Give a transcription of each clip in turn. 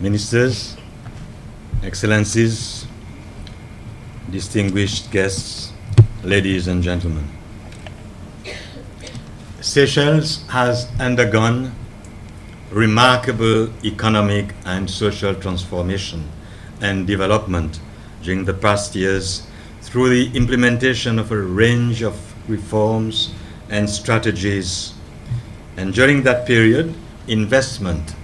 Ministers, Excellencies, distinguished guests, ladies and gentlemen. Seychelles has undergone remarkable economic and social transformation and development during the past years through the implementation of a range of reforms and strategies. And during that period, investment,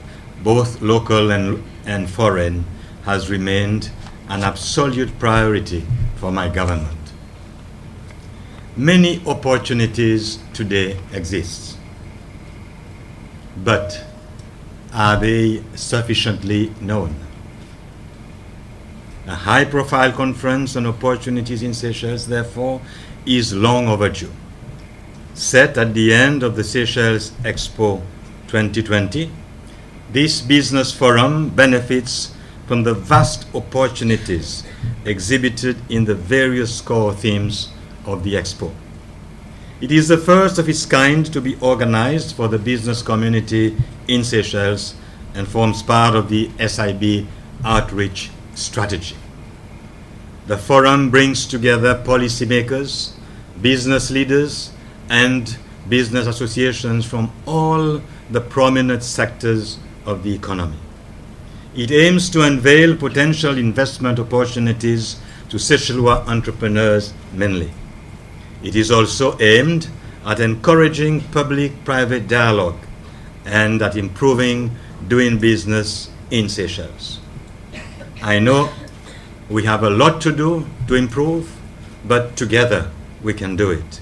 both local and foreign, has remained an absolute priority for my government. Many opportunities today exist, but are they sufficiently known? A high-profile conference on opportunities in Seychelles, therefore, is long overdue. Set at the end of the Seychelles Expo 2020, this business forum benefits from the vast opportunities exhibited in the various core themes of the Expo. It is the first of its kind to be organized for the business community in Seychelles and forms part of the SIB outreach strategy. The forum brings together policymakers, business leaders, and business associations from all the prominent sectors of the economy. It aims to unveil potential investment opportunities to Seychellois entrepreneurs mainly. It is also aimed at encouraging public-private dialogue and at improving doing business in Seychelles. I know we have a lot to do to improve, but together we can do it.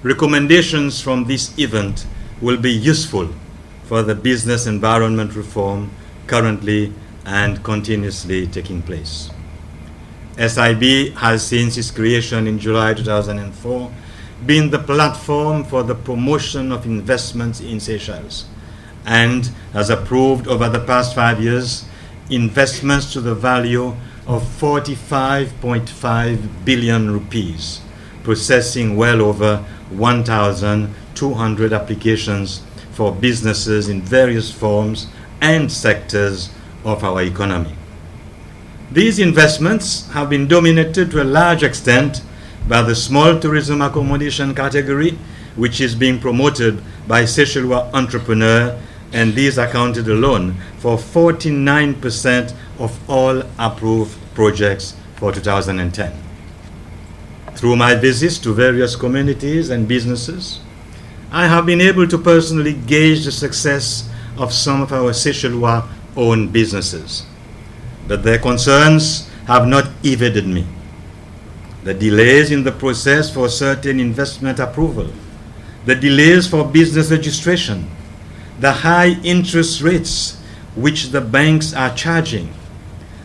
Recommendations from this event will be useful for the business environment reform currently and continuously taking place. SIB has, since its creation in July 2004, been the platform for the promotion of investments in Seychelles and has approved over the past 5 years investments to the value of 45.5 billion rupees, processing well over 1,200 applications for businesses in various forms and sectors of our economy. These investments have been dominated to a large extent by the small tourism accommodation category, which is being promoted by Seychellois entrepreneurs, and these accounted alone for 49% of all approved projects for 2010. Through my visits to various communities and businesses, I have been able to personally gauge the success of some of our Seychellois-owned businesses. But their concerns have not evaded me. The delays in the process for certain investment approval, the delays for business registration, the high interest rates which the banks are charging,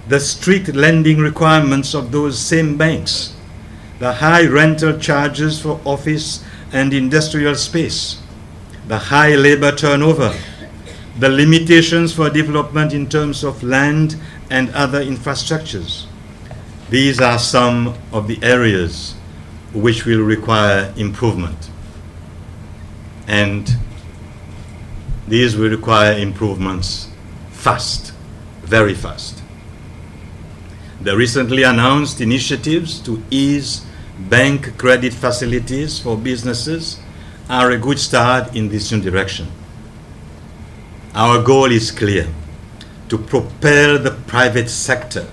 the strict lending requirements of those same banks, the high rental charges for office and industrial space, the high labor turnover, the limitations for development in terms of land and other infrastructures. These are some of the areas which will require improvement. And these will require improvements fast, very fast. The recently announced initiatives to ease bank credit facilities for businesses are a good start in this new direction. Our goal is clear: to propel the private sector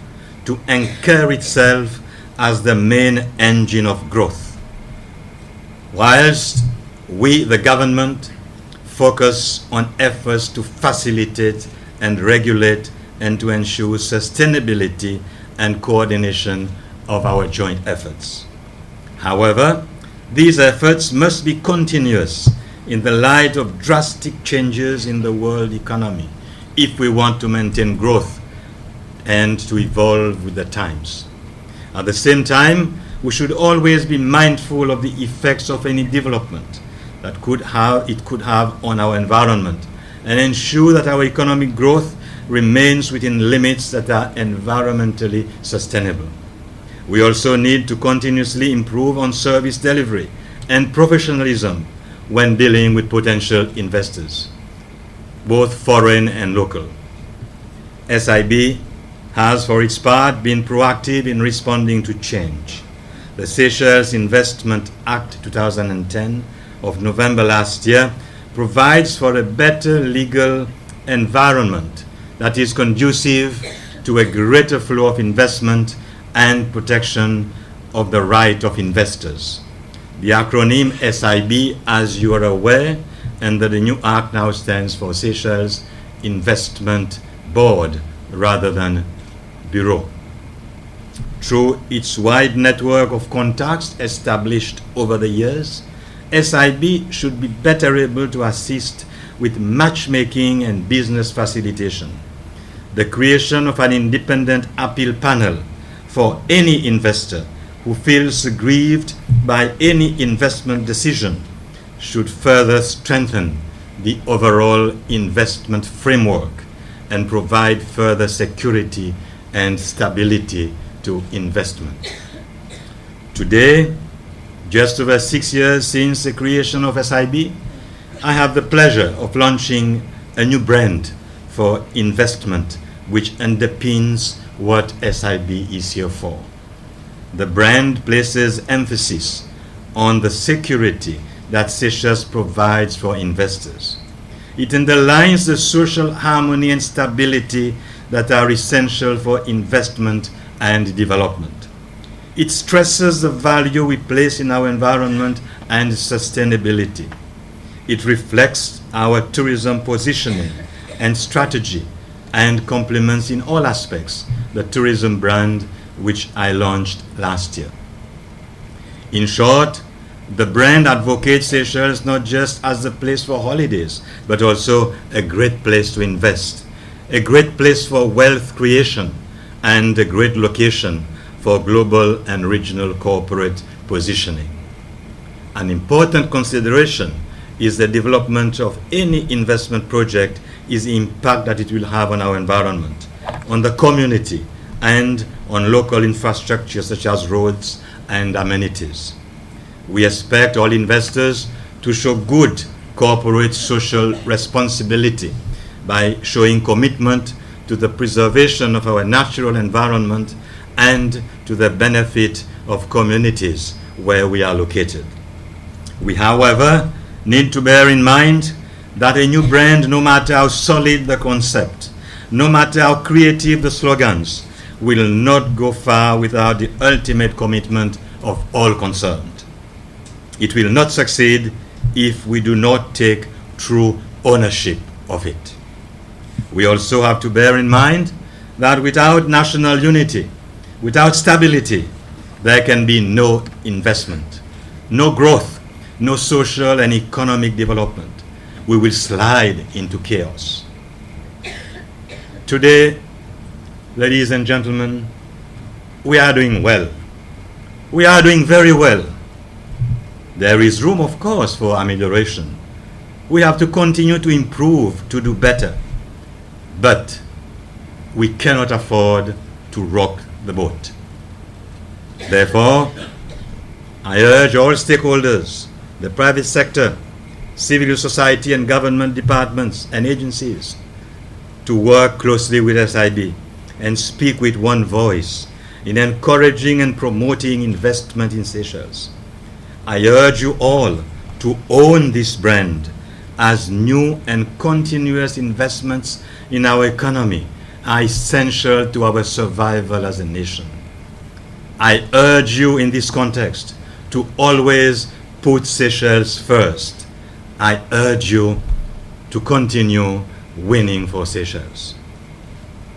to anchor itself as the main engine of growth, whilst we, the government, focus on efforts to facilitate and regulate and to ensure sustainability and coordination of our joint efforts. However, these efforts must be continuous in the light of drastic changes in the world economy if we want to maintain growth and to evolve with the times. At the same time, we should always be mindful of the effects of any development that it could have on our environment and ensure that our economic growth remains within limits that are environmentally sustainable. We also need to continuously improve on service delivery and professionalism when dealing with potential investors, both foreign and local. SIB has, for its part, been proactive in responding to change. The Seychelles Investment Act 2010 of November last year provides for a better legal environment that is conducive to a greater flow of investment and protection of the right of investors. The acronym SIB, as you are aware, under the new act now stands for Seychelles Investment Board rather than Bureau. Through its wide network of contacts established over the years, SIB should be better able to assist with matchmaking and business facilitation. The creation of an independent appeal panel for any investor who feels aggrieved by any investment decision should further strengthen the overall investment framework and provide further security and stability to investment. Today, just over 6 years since the creation of SIB, I have the pleasure of launching a new brand for investment which underpins what SIB is here for. The brand places emphasis on the security that Seychelles provides for investors. It underlines the social harmony and stability that are essential for investment and development. It stresses the value we place in our environment and sustainability. It reflects our tourism positioning and strategy and complements in all aspects the tourism brand which I launched last year. In short, the brand advocates Seychelles not just as a place for holidays, but also a great place to invest, a great place for wealth creation, and a great location for global and regional corporate positioning. An important consideration is the development of any investment project is the impact that it will have on our environment, on the community, and on local infrastructure such as roads and amenities. We expect all investors to show good corporate social responsibility by showing commitment to the preservation of our natural environment and to the benefit of communities where we are located. We, however, need to bear in mind that a new brand, no matter how solid the concept, no matter how creative the slogans, will not go far without the ultimate commitment of all concerned. It will not succeed if we do not take true ownership of it. We also have to bear in mind that without national unity, without stability, there can be no investment, no growth, no social and economic development. We will slide into chaos. Today, ladies and gentlemen, we are doing well. We are doing very well. There is room, of course, for amelioration. We have to continue to improve, to do better. But we cannot afford to rock the boat. Therefore, I urge all stakeholders, the private sector, civil society and government departments and agencies to work closely with SIB and speak with one voice in encouraging and promoting investment in Seychelles. I urge you all to own this brand as new and continuous investments in our economy are essential to our survival as a nation. I urge you in this context to always put Seychelles first. I urge you to continue winning for Seychelles.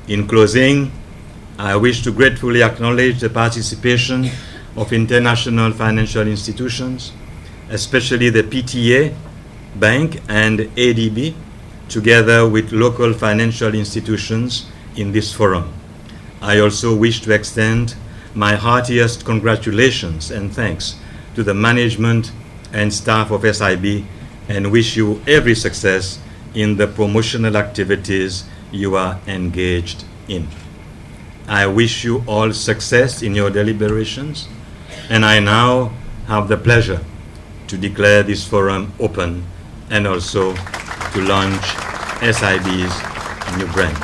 In closing, I wish to gratefully acknowledge the participation of international financial institutions, especially the PTA, Bank, and ADB, together with local financial institutions in this forum. I also wish to extend my heartiest congratulations and thanks to the management and staff of SIB and wish you every success in the promotional activities you are engaged in. I wish you all success in your deliberations, and I now have the pleasure to declare this forum open and also to launch SIB's new brand.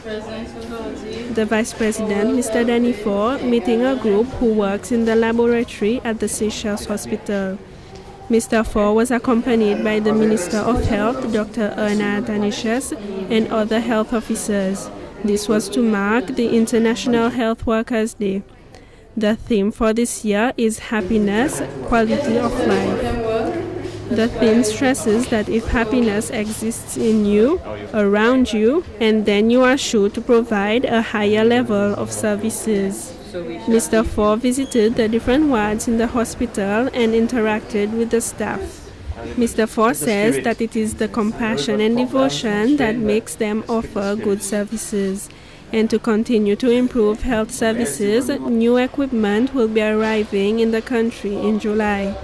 The Vice President, Mr. Danifort, meeting a group who works in the laboratory at the Seychelles Hospital. Mr. Faure was accompanied by the Minister of Health, Dr. Erna Athanasius, and other health officers. This was to mark the International Health Workers' Day. The theme for this year is Happiness, Quality of Life. The theme stresses that if happiness exists in you, around you, and then you are sure to provide a higher level of services. Mr. Faure visited the different wards in the hospital and interacted with the staff. Mr. Faure says that it is the compassion and devotion that makes them offer good services. And to continue to improve health services, new equipment will be arriving in the country in July.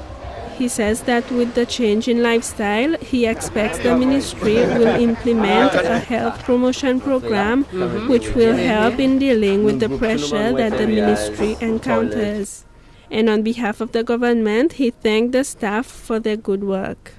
He says that with the change in lifestyle, he expects the ministry will implement a health promotion program which will help in dealing with the pressure that the ministry encounters. And on behalf of the government, he thanked the staff for their good work.